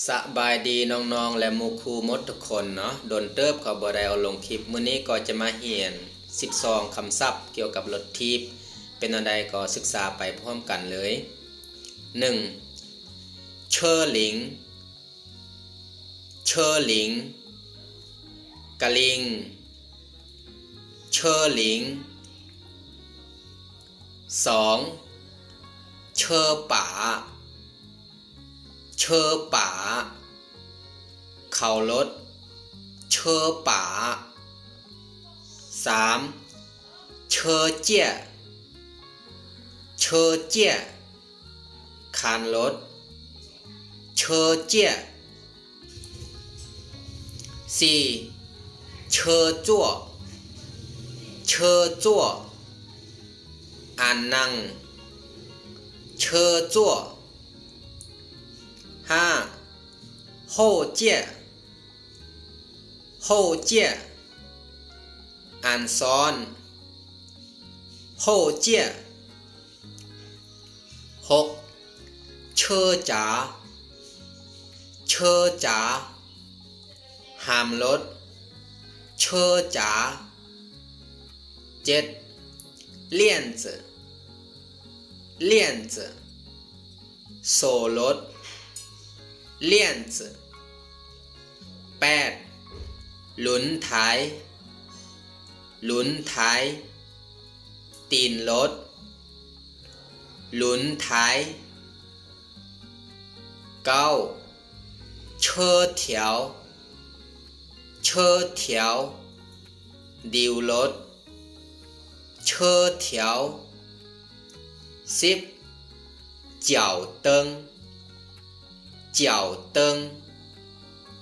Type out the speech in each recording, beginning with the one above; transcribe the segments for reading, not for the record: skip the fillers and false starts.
สบายดีน้องๆและหมู่ครูหมดทุกคนเนาะโดนเติบเขาบ่ได้เอาลงคลิปมื้อนี้ก็จะมาเรียน12คำศัพท์เกี่ยวกับรถทีบเป็นอันใดก็ศึกษาไปพร้อมกันเลย 1. เชอหลิงเชอหลิงกะลิงเชอหลิง 2. เชอป่าเชอป่าเขารถเชอป่า 3. เชอเจี้ยเชอเจี้ยคานรถเชอเจี้ย 4. เชอจั่วเชอจั่วอ่านนั่งเชอจั่ว 5. โฮเจี้ยโฮเจี้ยอ่านซ้อนโฮเจี้ย 6. เชอจ๋าเชอจ๋าห้ามรถเชอจ๋า 7. เลี่ยนจื่อเลี่ยนจื่อโซรถเลี่ยนจื่อ 8. หลุนท้ายหลุนท้ายตีนรถหลุนท้าย 9. เชอเถียวเชอเถียวดิวรถเชอเถียว 10. เจ้าเติงเจ้าเติง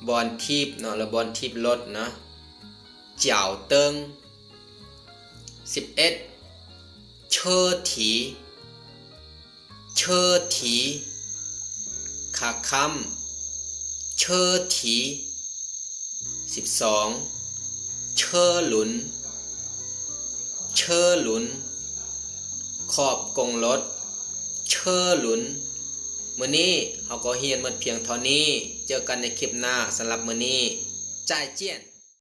บอนทีบเนาะแล้วบอนทีบรถนะเจ้าเติง 11. เชอถีเชอถีขาคำเชอถี 12. เชอหลุนเชอหลุนขอบกงรถเชอหลุนมื้อนี้เฮาก็เรียนหมดเพียงเท่านี้เจอกันในคลิปหน้าสำหรับมื้อนี้จ่ายเจี้ยน